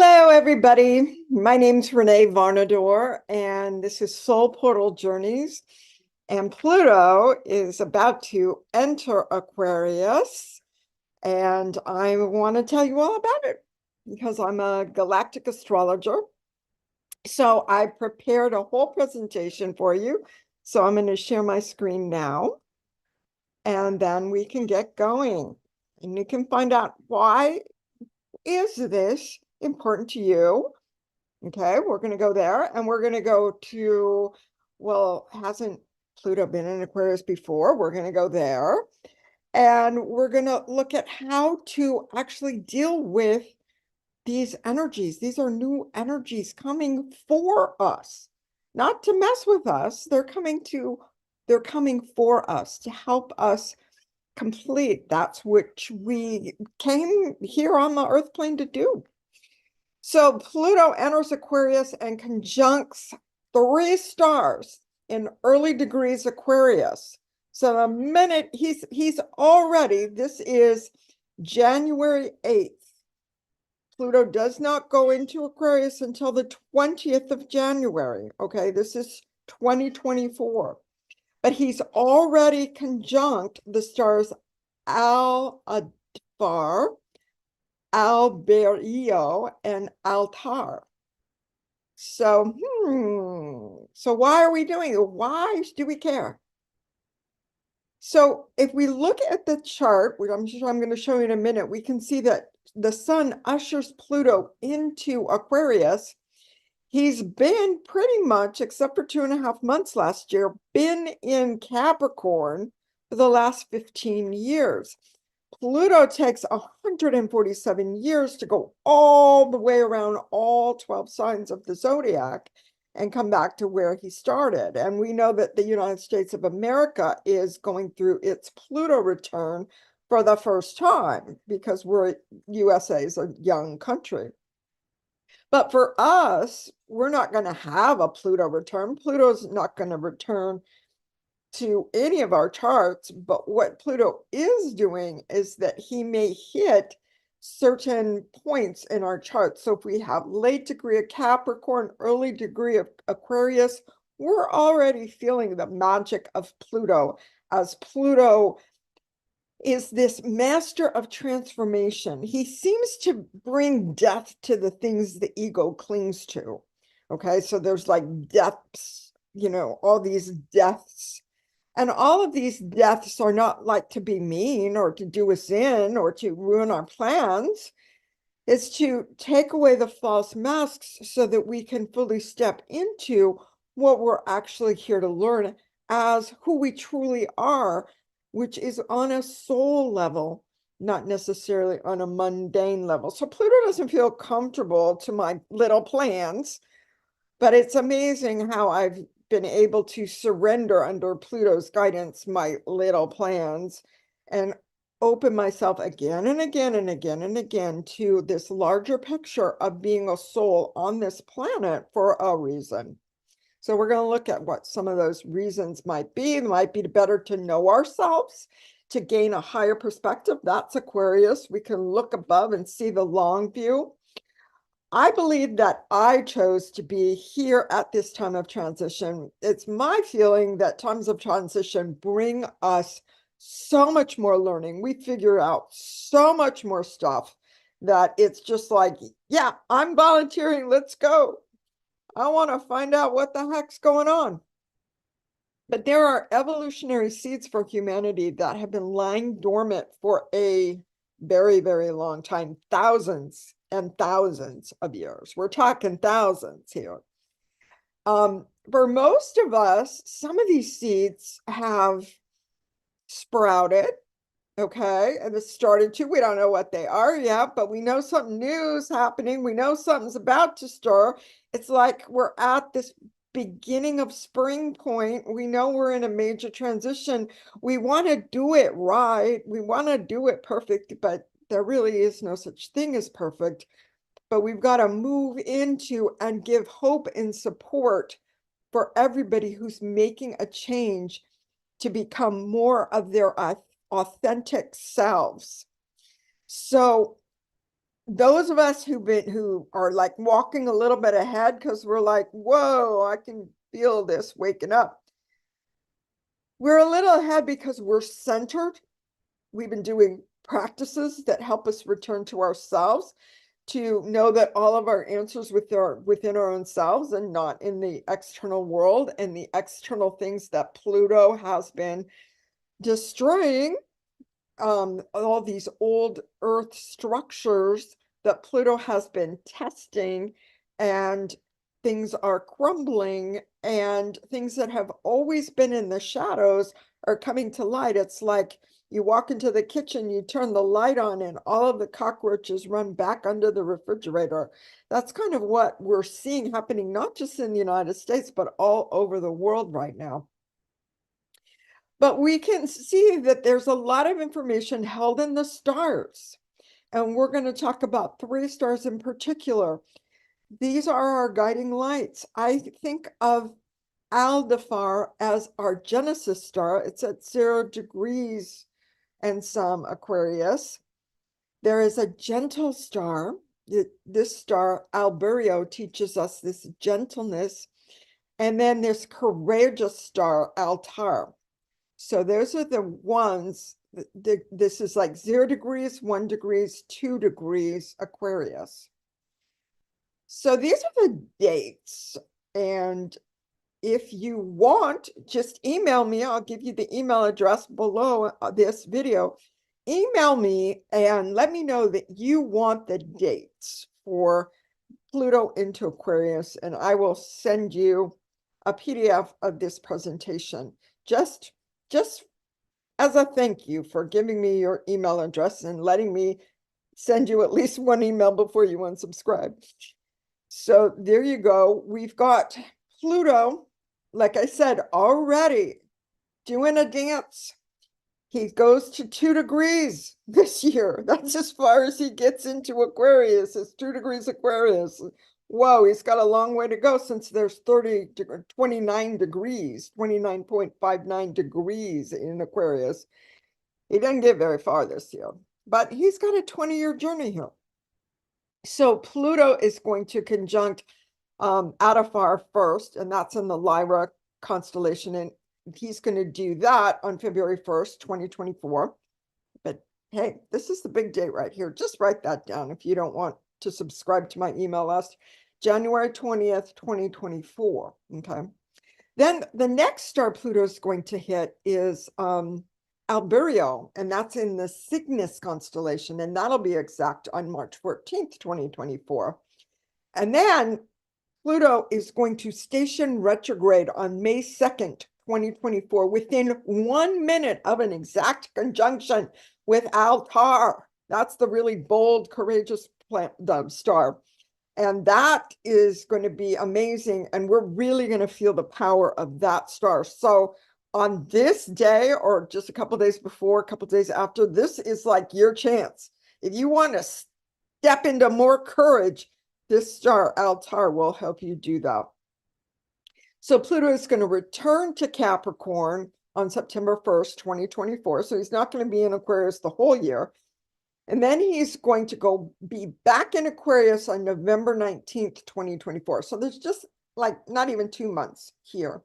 Hello, everybody. My name's Renee Varnadore, and this is Soul Portal Journeys. And Pluto is about to enter Aquarius, and I want to tell you all about it because I'm a galactic astrologer. So I prepared a whole presentation for you. So I'm going to share my screen now, and then we can get going. And you can find out why is this important to you. Okay, we're going to go there and we're going to go to, well, hasn't Pluto been in Aquarius before? We're going to go there and we're going to look at how to actually deal with these energies. These are new energies coming for us, not to mess with us. They're coming for us to help us complete that's which we came here on the earth plane to do. So Pluto enters Aquarius and conjuncts 3 stars in early degrees Aquarius. So the minute he's already, this is January 8th. Pluto does not go into Aquarius until the 20th of January. Okay, this is 2024. But he's already conjunct the stars Aldebar, Alberio, and Altar. So, so why are we doing it? Why do we care? So if we look at the chart, which I'm going to show you in a minute, we can see that the sun ushers Pluto into Aquarius. He's been pretty much, except for 2.5 months last year, been in Capricorn for the last 15 years. Pluto takes 147 years to go all the way around all 12 signs of the zodiac and come back to where he started. And we know that the United States of America is going through its Pluto return for the first time because USA is a young country. But for us, we're not going to have a Pluto return. Pluto's not going to return to any of our charts, but what Pluto is doing is that he may hit certain points in our chart. So if we have late degree of Capricorn, early degree of Aquarius, we're already feeling the magic of Pluto, as Pluto is this master of transformation. He seems to bring death to the things the ego clings to. Okay, so there's like deaths, all these deaths. And all of these deaths are not like to be mean or to do us in or to ruin our plans. It's to take away the false masks so that we can fully step into what we're actually here to learn as who we truly are, which is on a soul level, not necessarily on a mundane level. So Pluto doesn't feel comfortable to my little plans, but it's amazing how I've been able to surrender under Pluto's guidance my little plans and open myself again and again and again and again to this larger picture of being a soul on this planet for a reason. So we're going to look at what some of those reasons might be. It might be better to know ourselves, to gain a higher perspective. That's Aquarius. We can look above and see the long view. I believe that I chose to be here at this time of transition. It's my feeling that times of transition bring us so much more learning. We figure out so much more stuff that it's just like, yeah, I'm volunteering. Let's go. I want to find out what the heck's going on. But there are evolutionary seeds for humanity that have been lying dormant for a very, very long time, thousands and thousands of years. We're talking thousands here. For most of us, some of these seeds have sprouted, okay, and it started to. We don't know what they are yet, but we know something new is happening. We know something's about to stir. It's like we're at this beginning of spring point. We know we're in a major transition. We want to do it right. We want to do it perfect, but there really is no such thing as perfect. But we've got to move into and give hope and support for everybody who's making a change to become more of their authentic selves. So those of us who are like walking a little bit ahead because we're like, whoa, I can feel this waking up. We're a little ahead because we're centered. We've been doing practices that help us return to ourselves, to know that all of our answers within our own selves and not in the external world and the external things that Pluto has been destroying. All these old Earth structures that Pluto has been testing, and things are crumbling, and things that have always been in the shadows are coming to light. It's like you walk into the kitchen, you turn the light on, and all of the cockroaches run back under the refrigerator. That's kind of what we're seeing happening, not just in the United States, but all over the world right now. But we can see that there's a lot of information held in the stars. And we're going to talk about 3 stars in particular. These are our guiding lights. I think of Aldebaran as our Genesis star. It's at 0 degrees and some Aquarius. There is a gentle star. This star, Alberio, teaches us this gentleness. And then this courageous star, Altar. So those are the ones, this is like 0 degrees, 1 degrees, 2 degrees Aquarius. So these are the dates. And if you want, just email me. I'll give you the email address below this video. Email me and let me know that you want the dates for Pluto into Aquarius, and I will send you a PDF of this presentation. Just as a thank you for giving me your email address and letting me send you at least 1 email before you unsubscribe. So there you go. We've got Pluto, like I said, already doing a dance. He goes to 2 degrees this year. That's as far as he gets into Aquarius, is 2 degrees Aquarius. Whoa, he's got a long way to go since there's 29 degrees, 29.59 degrees in Aquarius. He didn't get very far this year, but he's got a 20-year journey here. So Pluto is going to conjunct Aldebaran first, and that's in the Lyra constellation, and he's going to do that on February 1st, 2024. But hey, this is the big date right here. Just write that down if you don't want to subscribe to my email list. January 20th, 2024. Okay. Then the next star Pluto is going to hit is Alberio, and that's in the Cygnus constellation, and that'll be exact on March 14th, 2024. And then Pluto is going to station retrograde on May 2nd, 2024, within 1 minute of an exact conjunction with Altar. That's the really bold, courageous star. And that is going to be amazing. And we're really going to feel the power of that star. So on this day, or just a couple days before, a couple days after, this is like your chance. If you want to step into more courage, this star Altar will help you do that. So Pluto is going to return to Capricorn on September 1st, 2024. So he's not going to be in Aquarius the whole year. And then he's going to be back in Aquarius on November 19th, 2024. So there's just like not even 2 months here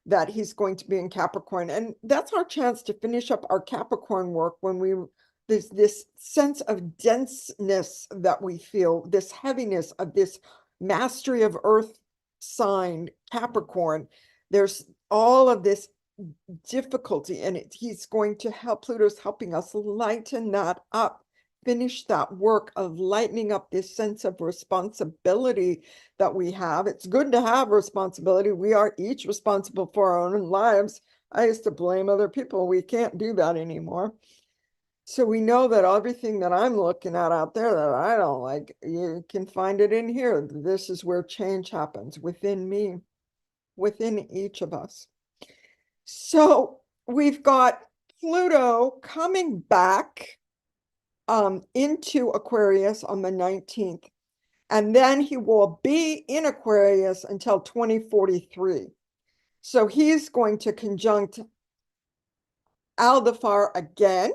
that he's going to be in Capricorn. And that's our chance to finish up our Capricorn work when there's this sense of denseness that we feel, this heaviness of this mastery of Earth sign Capricorn. There's all of this difficulty, and he's going to help. Pluto's helping us lighten that up, finish that work of lightening up this sense of responsibility that we have. It's good to have responsibility. We are each responsible for our own lives. I used to blame other people. We can't do that anymore. So we know that everything that I'm looking at out there that I don't like, you can find it in here. This is where change happens within me, within each of us. So we've got Pluto coming back into Aquarius on the 19th, and then he will be in Aquarius until 2043. So he's going to conjunct Aldebaran again,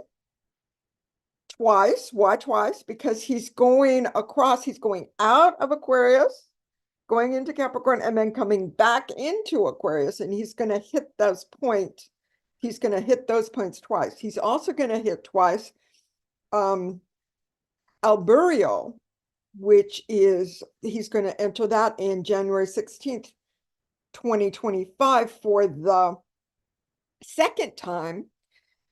twice. Why twice? Because he's going across, he's going out of Aquarius, going into Capricorn, and then coming back into Aquarius, and he's going to hit those points. He's going to hit those points twice. He's also going to hit twice Alberio, which is, he's going to enter that in January 16th, 2025 for the second time.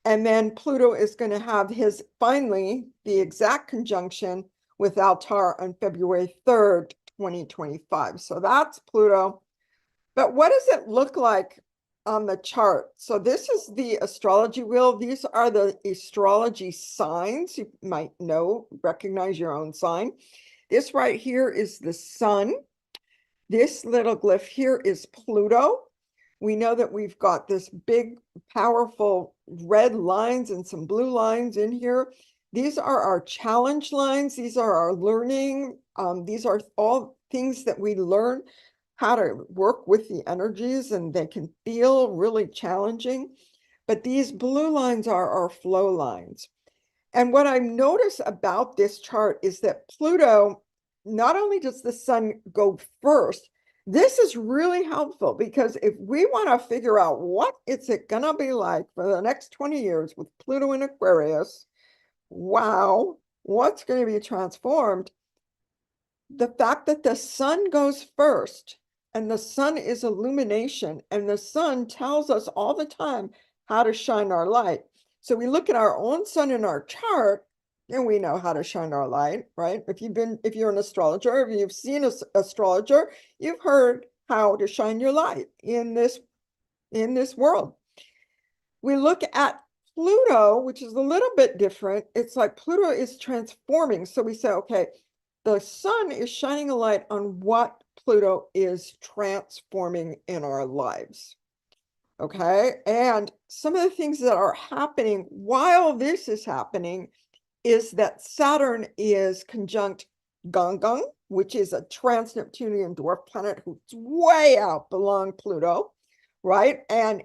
And then Pluto is going to have his, finally, the exact conjunction with Altar on February 3rd, 2025. So that's Pluto. But what does it look like on the chart? So this is the astrology wheel. These are the astrology signs. You might recognize your own sign. This right here is the sun. This little glyph here is Pluto. We know that we've got this big, powerful red lines and some blue lines in here. These are our challenge lines. These are our learning. These are all things that we learn how to work with the energies, and they can feel really challenging. But these blue lines are our flow lines. And what I've noticed about this chart is that Pluto, not only does the sun go first, this is really helpful because if we want to figure out what is it going to be like for the next 20 years with Pluto in Aquarius, wow, what's going to be transformed? The fact that the sun goes first, and the sun is illumination, and the sun tells us all the time how to shine our light. So we look at our own sun in our chart, and we know how to shine our light, right? If you're an astrologer, if you've seen an astrologer, you've heard how to shine your light in this world. We look at Pluto, which is a little bit different. It's like Pluto is transforming. So we say, okay, the sun is shining a light on what Pluto is transforming in our lives. Okay. And some of the things that are happening while this is happening is that Saturn is conjunct Gangan, which is a trans-Neptunian dwarf planet who's way out beyond Pluto, right? And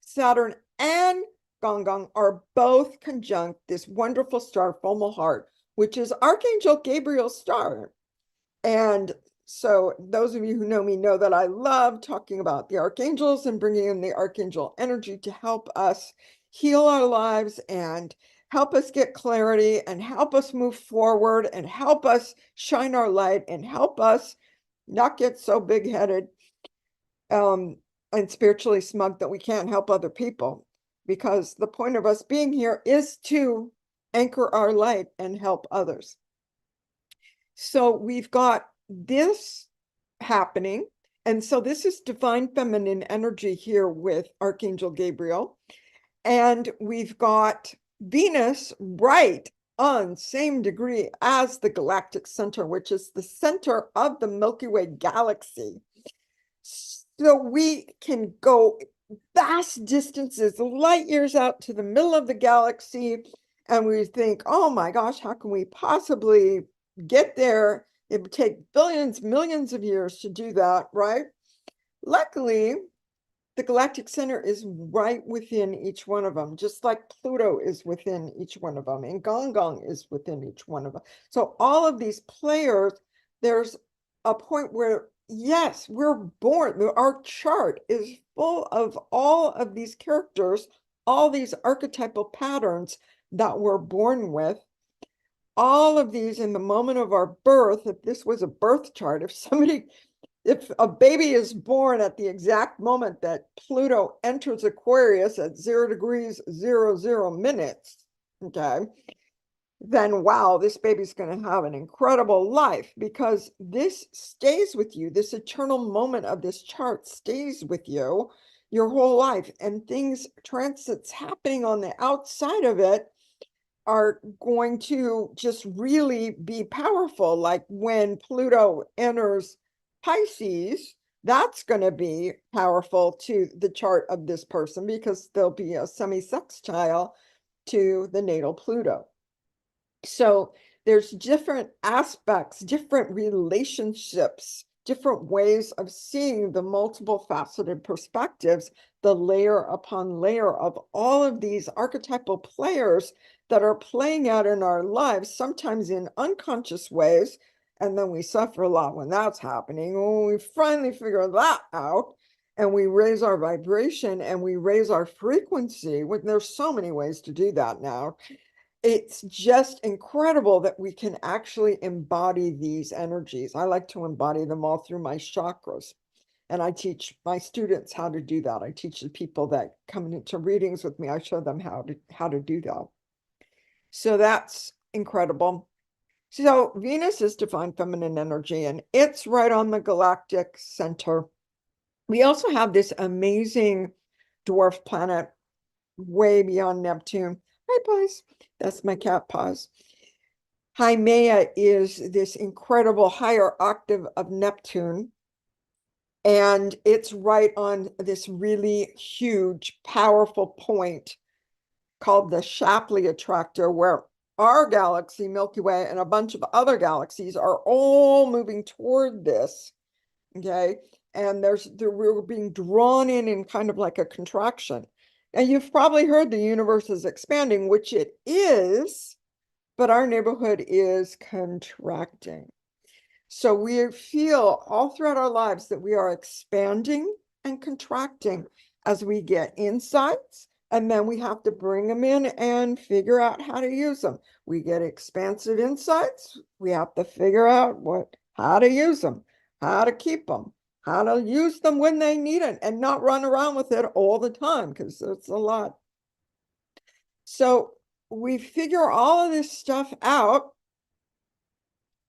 Saturn and Gangan are both conjunct this wonderful star, Fomalhaut, which is Archangel Gabriel's star. And so those of you who know me know that I love talking about the archangels and bringing in the archangel energy to help us heal our lives and help us get clarity and help us move forward and help us shine our light and help us not get so big-headed and spiritually smug that we can't help other people, because the point of us being here is to anchor our light and help others. So we've got this happening. And so this is divine feminine energy here with Archangel Gabriel. And we've got Venus right on same degree as the galactic center, which is the center of the Milky Way galaxy. So we can go vast distances, light years out to the middle of the galaxy. And we think, oh my gosh, how can we possibly get there? It would take billions, millions of years to do that, right? Luckily, the galactic center is right within each one of them, just like Pluto is within each one of them, and Gangan is within each one of them. So all of these players, there's a point where, yes, we're born, our chart is full of all of these characters, all these archetypal patterns that we're born with. All of these in the moment of our birth, if this was a birth chart, if a baby is born at the exact moment that Pluto enters Aquarius at 0 degrees 00 minutes, okay, then wow, this baby's going to have an incredible life, because this stays with you. This eternal moment of this chart stays with you your whole life, and transits happening on the outside of it are going to just really be powerful. Like when Pluto enters Pisces, that's going to be powerful to the chart of this person, because there'll be a semi-sextile to the natal Pluto. So there's different aspects, different relationships, different ways of seeing the multiple faceted perspectives, the layer upon layer of all of these archetypal players that are playing out in our lives, sometimes in unconscious ways. And then we suffer a lot when that's happening. When we finally figure that out and we raise our vibration and we raise our frequency, when there's so many ways to do that now, it's just incredible that we can actually embody these energies. I like to embody them all through my chakras. And I teach my students how to do that. I teach the people that come into readings with me, I show them how to do that. So that's incredible. So Venus is divine feminine energy, and it's right on the galactic center. We also have this amazing dwarf planet way beyond Neptune. Hi, Paz. That's my cat, Paz. Haumea is this incredible higher octave of Neptune. And it's right on this really huge, powerful point called the Shapley attractor, where our galaxy, Milky Way, and a bunch of other galaxies are all moving toward this. Okay. And we're being drawn in kind of like a contraction. And you've probably heard the universe is expanding, which it is, but our neighborhood is contracting. So we feel all throughout our lives that we are expanding and contracting as we get insights, and then we have to bring them in and figure out how to use them. We get expansive insights. We have to figure out how to use them, how to keep them, how to use them when they need it, and not run around with it all the time, because it's a lot. So we figure all of this stuff out.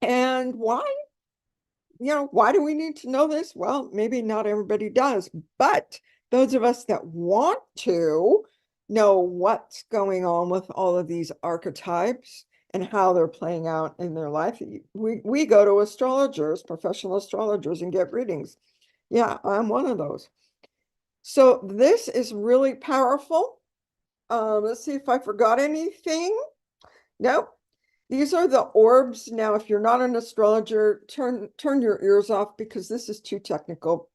And why do we need to know this? Well, maybe not everybody does, but those of us that want to know what's going on with all of these archetypes and how they're playing out in their life, we go to astrologers, professional astrologers, and get readings. Yeah, I'm one of those. So this is really powerful. Let's see if I forgot anything. Nope. These are the orbs. Now, if you're not an astrologer, turn your ears off because this is too technical.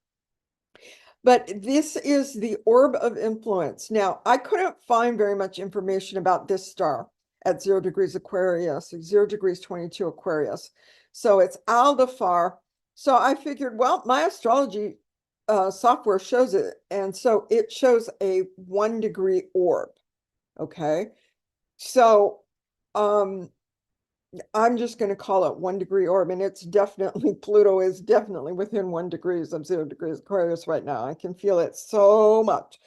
But this is the orb of influence. Now, I couldn't find very much information about this star at 0 degrees Aquarius, 0 degrees 22 Aquarius. So it's Aldefar. So I figured, well, my astrology software shows it. And so it shows a 1 degree orb. Okay. So I'm just going to call it 1 degree orb, and it's definitely, Pluto is definitely within 1 degrees of 0 degrees Aquarius right now. I can feel it so much.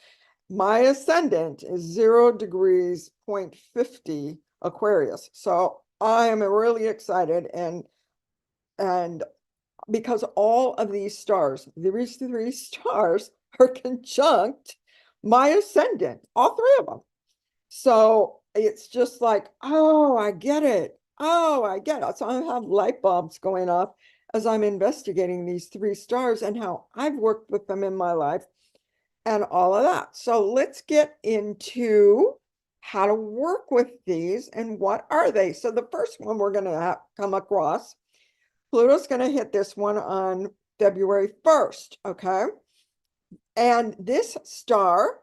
My ascendant is 0 degrees 0.50 Aquarius. So I am really excited, and because all of these stars, these 3 stars are conjunct my ascendant, all 3 of them. So it's just like, oh, I get it. Oh, I get it. So I have light bulbs going off as I'm investigating these 3 stars and how I've worked with them in my life and all of that. So let's get into how to work with these and what are they. So the first one we're going to come across, Pluto's going to hit this one on February 1st, okay? And this star,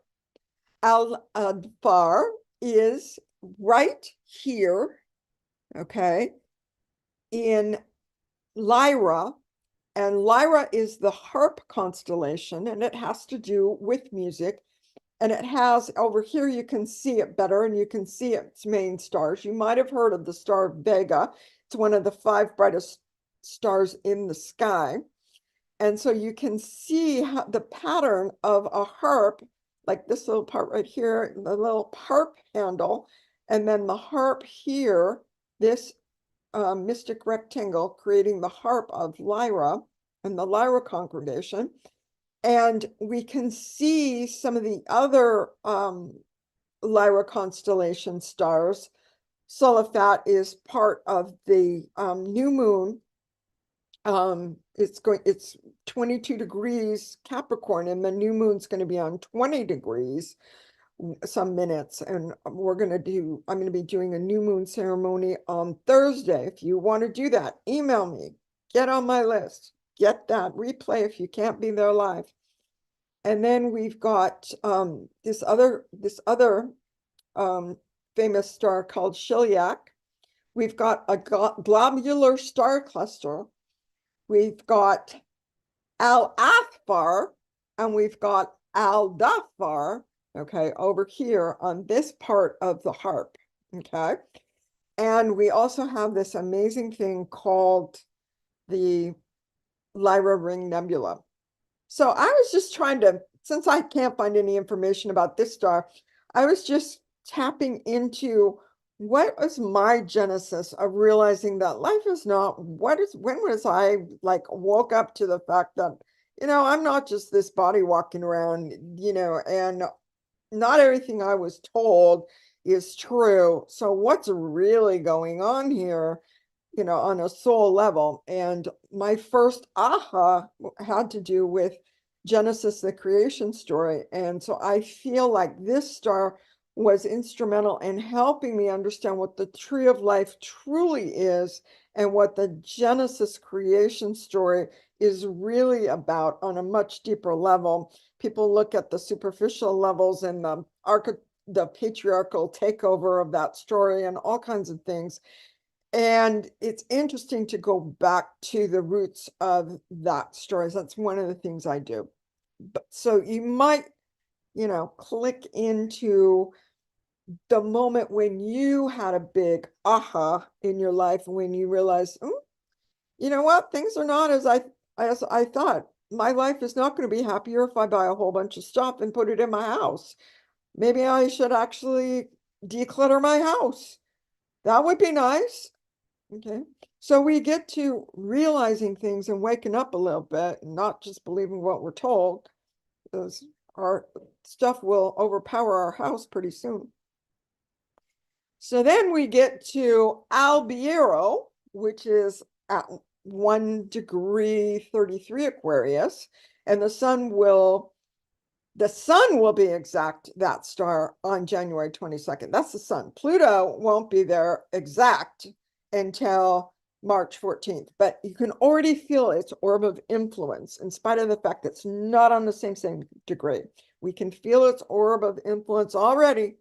Aldefar, is right here, okay, in Lyra. And Lyra is the harp constellation, and it has to do with music. And it has, over here, you can see it better, and you can see its main stars. You might have heard of the star Vega. It's one of the 5 brightest stars in the sky. And so you can see how the pattern of a harp, like this little part right here, the little harp handle, and then the harp here, this mystic rectangle creating the harp of Lyra and the Lyra congregation. And we can see some of the other Lyra constellation stars. Solifat is part of the new moon. It's 22 degrees Capricorn, and the new moon's going to be on 20 degrees some minutes, and I'm going to be doing a new moon ceremony on Thursday. If you want to do that, email me, get on my list, get that replay if you can't be there live. And then we've got this other famous star called Chiliac. We've got a globular star cluster. We've got Al-Athfar, and we've got Al-Dafar, okay, over here on this part of the harp, okay? And we also have this amazing thing called the Lyra Ring Nebula. So I was just trying to, since I can't find any information about this star, I was just tapping into what was my genesis of realizing that life is not, when was I like woke up to the fact that, I'm not just this body walking around, and not everything I was told is true. So what's really going on here, on a soul level? And my first aha had to do with Genesis, the creation story. And so I feel like this star was instrumental in helping me understand what the tree of life truly is and what the Genesis creation story is really about on a much deeper level. People look at the superficial levels and the patriarchal takeover of that story and all kinds of things. And it's interesting to go back to the roots of that story. That's one of the things I do. But so you might, click into the moment when you had a big aha in your life, when you realized, you know what, things are not as I thought. My life is not going to be happier if I buy a whole bunch of stuff and put it in my house. Maybe I should actually declutter my house. That would be nice. Okay. So we get to realizing things and waking up a little bit and not just believing what we're told, because our stuff will overpower our house pretty soon. So then we get to Albeiro, which is at 1 degree 33 Aquarius, and the sun will be exact, that star, on January 22nd. That's the sun. Pluto won't be there exact until March 14th, but you can already feel its orb of influence in spite of the fact that it's not on the same degree. We can feel its orb of influence already.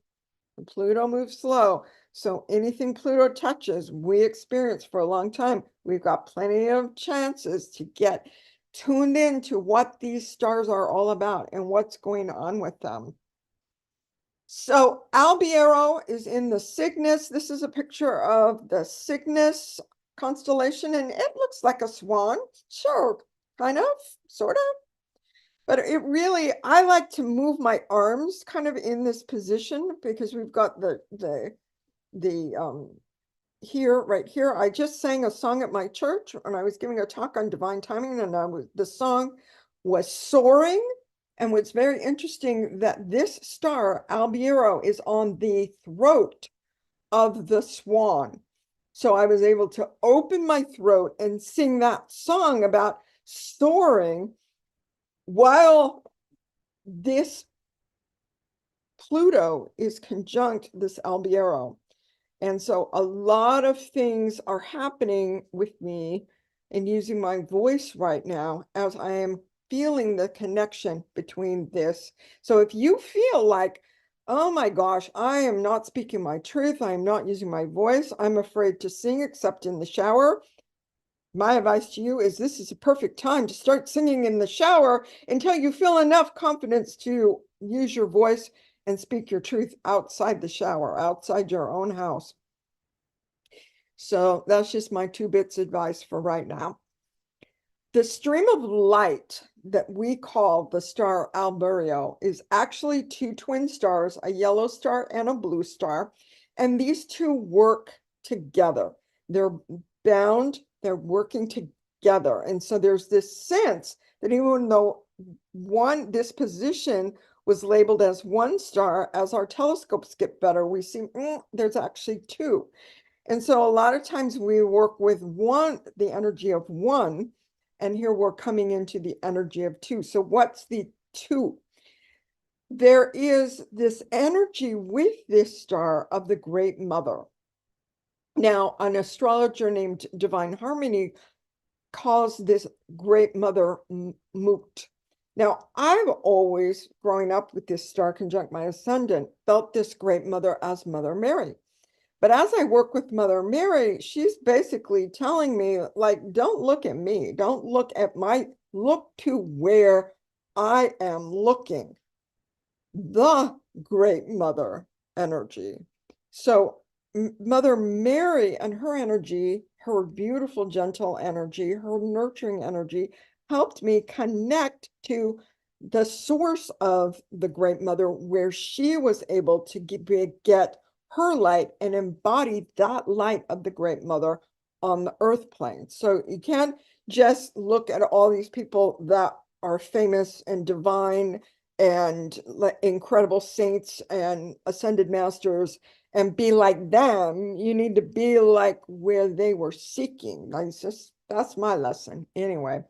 Pluto moves slow. So anything Pluto touches, we experience for a long time. We've got plenty of chances to get tuned into what these stars are all about and what's going on with them. So Albeiro is in the Cygnus. This is a picture of the Cygnus constellation, and it looks like a swan. Sure, kind of, sort of. But it really, I like to move my arms kind of in this position because we've got the here, right here. I just sang a song at my church and I was giving a talk on divine timing, and the song was Soaring. And what's very interesting that this star, Albeiro, is on the throat of the swan. So I was able to open my throat and sing that song about soaring while this Pluto is conjunct this Albeiro. And so a lot of things are happening with me and using my voice right now as I am feeling the connection between this. So if you feel like, oh my gosh, I am not speaking my truth, I am not using my voice, I'm afraid to sing except in the shower, my advice to you is this is a perfect time to start singing in the shower until you feel enough confidence to use your voice and speak your truth outside the shower, outside your own house. So that's just my 2 bits advice for right now. The stream of light that we call the star Albeiro is actually 2 twin stars, a yellow star and a blue star. And these 2 work together. They're bound, they're working together. And so there's this sense that even though this position was labeled as 1 star, as our telescopes get better, we see there's actually 2. And so a lot of times we work with the energy of 1, and here we're coming into the energy of 2. So what's the 2? There is this energy with this star of the Great Mother. Now, an astrologer named Divine Harmony calls this Great Mother Mut. Now, I've always, growing up with this star conjunct my ascendant, felt this great mother as Mother Mary. But as I work with Mother Mary, she's basically telling me, like, don't look at me. Don't look at look to where I am looking. The great mother energy. So Mother Mary and her energy, her beautiful, gentle energy, her nurturing energy helped me connect to the source of the great mother, where she was able to get her light and embody that light of the great mother on the earth plane. So you can't just look at all these people that are famous and divine and incredible saints and ascended masters and be like them. You need to be like where they were seeking. That's my lesson anyway.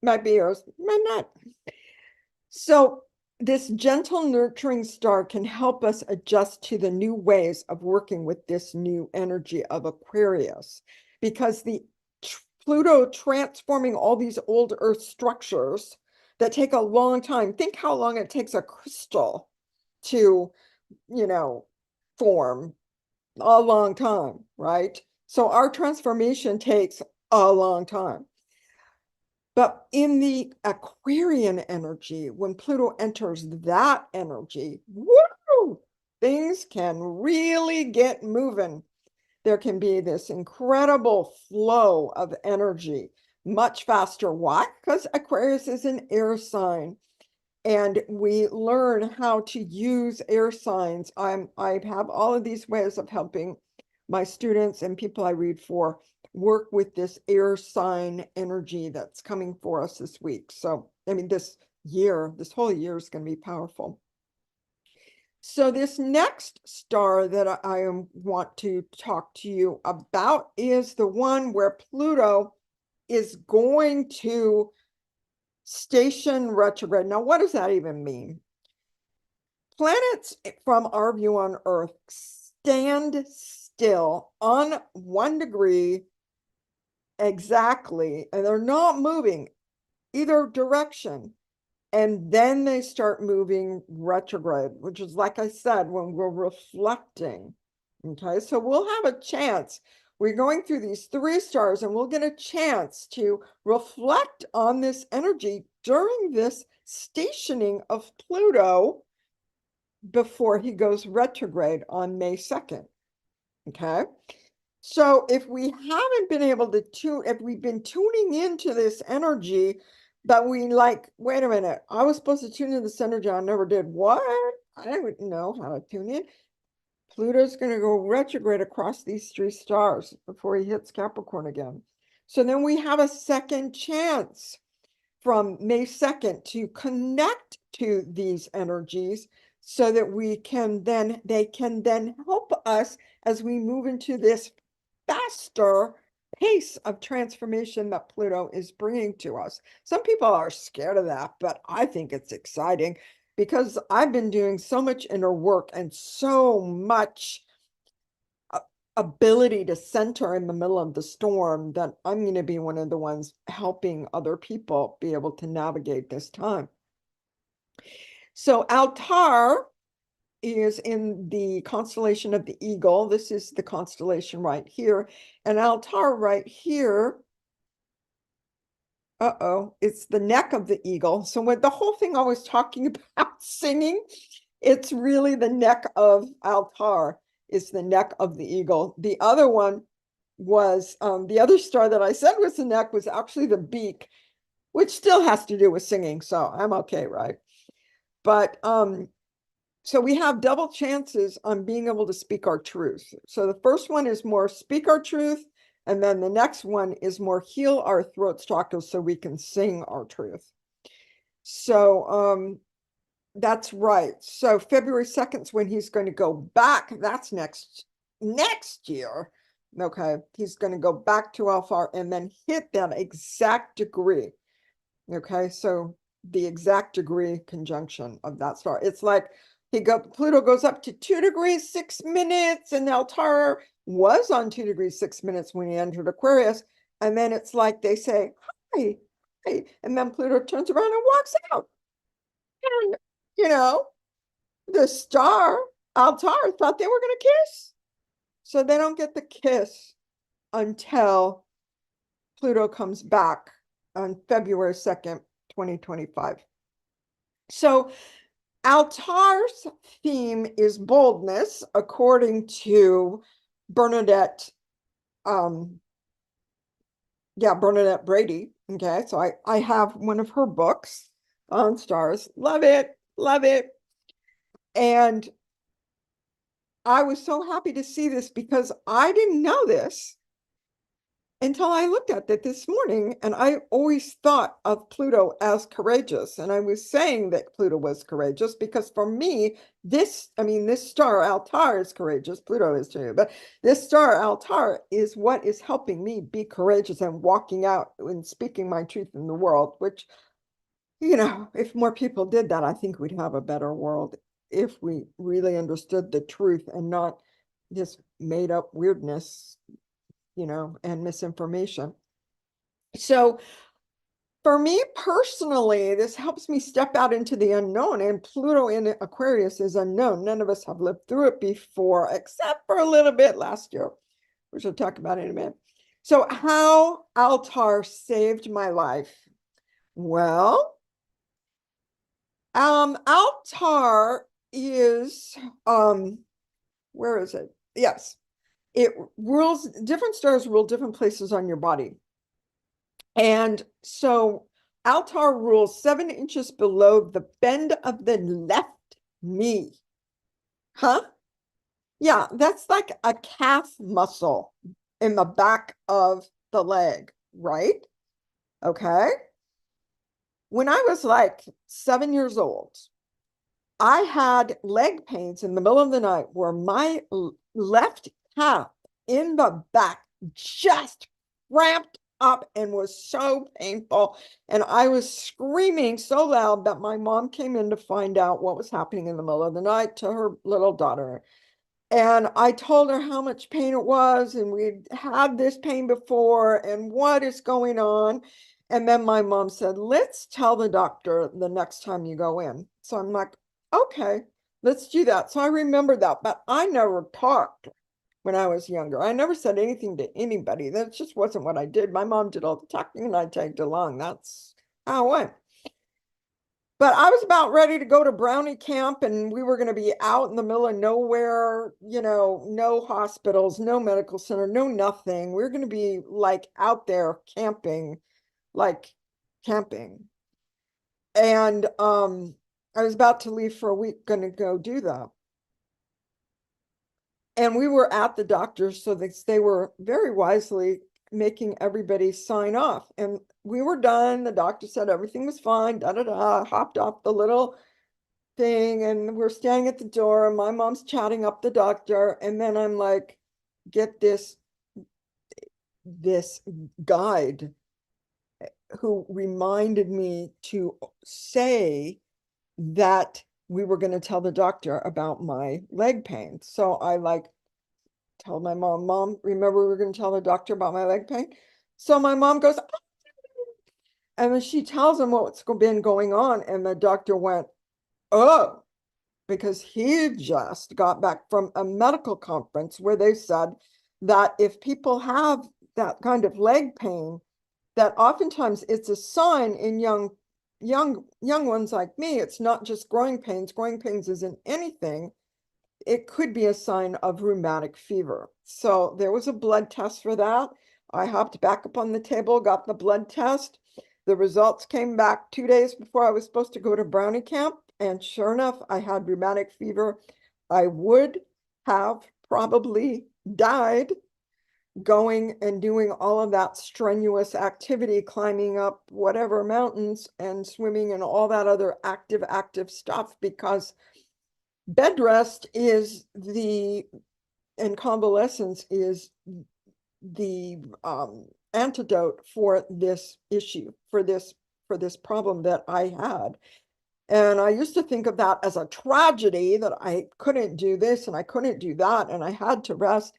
Might be yours, might not. So this gentle nurturing star can help us adjust to the new ways of working with this new energy of Aquarius, because the Pluto transforming all these old earth structures that take a long time. Think how long it takes a crystal to, form. A long time, right? So our transformation takes a long time. But in the Aquarian energy, when Pluto enters that energy, woo, things can really get moving. There can be this incredible flow of energy much faster. Why? Because Aquarius is an air sign, and we learn how to use air signs. I have all of these ways of helping my students and people I read for work with this air sign energy that's coming for us this week. So, I mean, this whole year is going to be powerful. So this next star that I want to talk to you about is the one where Pluto is going to station retrograde. Now, what does that even mean? Planets from our view on Earth stand still on 1 degree exactly, and they're not moving either direction. And then they start moving retrograde, which is, like I said, when we're reflecting. Okay, so we'll have a chance. We're going through these 3 stars, and we'll get a chance to reflect on this energy during this stationing of Pluto before he goes retrograde on May 2nd. Okay. So if we haven't been able to if we've been tuning into this energy, but wait a minute, I was supposed to tune in this energy, I never did. What? I don't know how to tune in. Pluto's going to go retrograde across these 3 stars before he hits Capricorn again. So then we have a second chance from May 2nd to connect to these energies, so that they can then help us as we move into this faster pace of transformation that Pluto is bringing to us. Some people are scared of that, but I think it's exciting, because I've been doing so much inner work and so much ability to center in the middle of the storm that I'm going to be one of the ones helping other people be able to navigate this time. So Altar is in the constellation of the Eagle. This is the constellation right here. And Altar right here, it's the neck of the eagle. So when the whole thing I was talking about singing, it's really the neck of Altar is the neck of the eagle. The other one was, the other star that I said was the neck was actually the beak, which still has to do with singing. So I'm okay, right? But so we have double chances on being able to speak our truth. So the first one is more speak our truth, and then the next one is more heal our throat chakras so we can sing our truth. So that's right. So February 2nd is when he's going to go back. That's next year. Okay, he's going to go back to Alpha and then hit that exact degree. Okay, so the exact degree conjunction of that star. It's like Pluto goes up to 2 degrees 6 minutes, and Altar was on 2 degrees 6 minutes when he entered Aquarius. And then it's like they say, hi, okay. And then Pluto turns around and walks out. And, the star, Altar, thought they were going to kiss. So they don't get the kiss until Pluto comes back on February 2nd, 2025. So Altar's theme is boldness, according to Bernadette, Bernadette Brady. Okay, so I have one of her books on stars. Love it, love it. And I was so happy to see this because I didn't know this until I looked at it this morning, and I always thought of Pluto as courageous. And I was saying that Pluto was courageous because for me, this star Altar is courageous. Pluto is too, but this star Altar is what is helping me be courageous and walking out and speaking my truth in the world, which, if more people did that, I think we'd have a better world if we really understood the truth and not this made up weirdness, and misinformation. So for me personally, this helps me step out into the unknown, and Pluto in Aquarius is unknown. None of us have lived through it before, except for a little bit last year, which I'll talk about in a minute. So how Altar saved my life? Well, Altar is, where is it? Yes, it rules, different stars rule different places on your body. And so Altar rules 7 inches below the bend of the left knee. Huh? Yeah, that's like a calf muscle in the back of the leg, right? Okay. When I was like 7 years old, I had leg pains in the middle of the night where my left calf in the back just ramped up and was so painful. And I was screaming so loud that my mom came in to find out what was happening in the middle of the night to her little daughter. And I told her how much pain it was, and we'd had this pain before, and what is going on. And then my mom said, let's tell the doctor the next time you go in. So I'm like, okay, let's do that. So I remember that, but I never talked when I was younger. I never said anything to anybody. That just wasn't what I did. My mom did all the talking and I tagged along. That's how it went. But I was about ready to go to brownie camp, and we were going to be out in the middle of nowhere, no hospitals, no medical center, no nothing. We are going to be like out there camping, like camping. And I was about to leave for a week, going to go do that. And we were at the doctor's, so they were very wisely making everybody sign off. And we were done. The doctor said everything was fine, hopped off the little thing, and we're standing at the door, and my mom's chatting up the doctor. And then I'm like, get this guide who reminded me to say that we were going to tell the doctor about my leg pain. So I told my mom, remember we were going to tell the doctor about my leg pain? So my mom goes, oh. And then she tells him what's been going on. And the doctor went, oh, because he just got back from a medical conference where they said that if people have that kind of leg pain, that oftentimes it's a sign in young ones like me. It's not just growing pains. Growing pains isn't anything. It could be a sign of rheumatic fever. So there was a blood test for that. I hopped back up on the table, got the blood test. The results came back 2 days before I was supposed to go to brownie camp. And sure enough, I had rheumatic fever. I would have probably died going and doing all of that strenuous activity, climbing up whatever mountains and swimming and all that other active stuff, because bed rest and convalescence is the antidote for this issue, for this problem that I had. And I used to think of that as a tragedy, that I couldn't do this and I couldn't do that and I had to rest.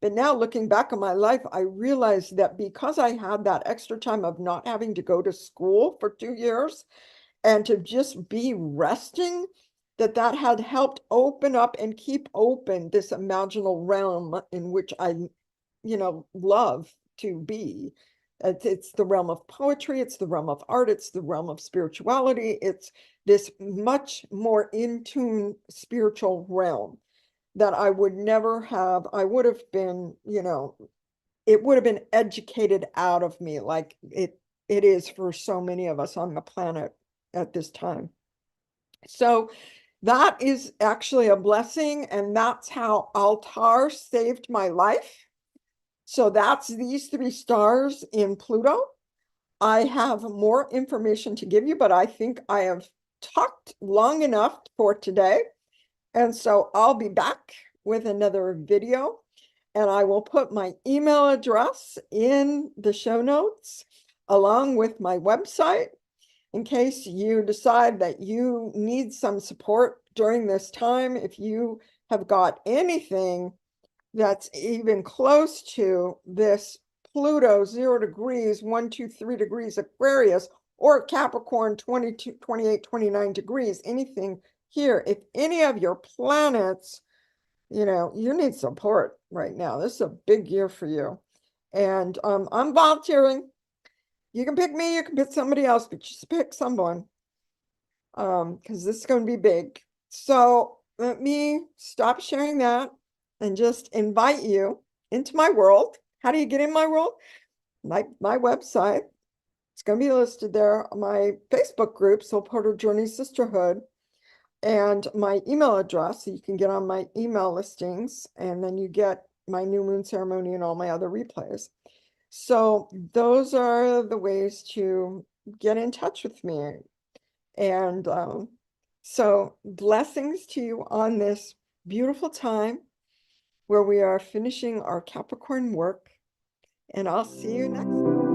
But now looking back on my life, I realized that because I had that extra time of not having to go to school for 2 years and to just be resting, that had helped open up and keep open this imaginal realm in which I, love to be. It's the realm of poetry, it's the realm of art, it's the realm of spirituality. It's this much more in tune spiritual realm that I would never have. I would have been, it would have been educated out of me like it is for so many of us on the planet at this time. So that is actually a blessing, and that's how Altar saved my life. So that's these 3 stars in Pluto. I have more information to give you, but I think I have talked long enough for today. And so I'll be back with another video, and I will put my email address in the show notes along with my website in case you decide that you need some support during this time. If you have got anything that's even close to this Pluto 0 degrees, 1, 2, 3 degrees Aquarius, or Capricorn 22, 28, 29 degrees, anything here, if any of your planets, you need support right now. This is a big year for you. And I'm volunteering. You can pick me, you can pick somebody else, but just pick someone. Because this is going to be big. So let me stop sharing that and just invite you into my world. How do you get in my world? My website. It's going to be listed there. My Facebook group, Soul Portal Journey Sisterhood, and my email address. So you can get on my email listings, and then you get my new moon ceremony and all my other replays. So those are the ways to get in touch with me. And so blessings to you on this beautiful time where we are finishing our Capricorn work. And I'll see you next time.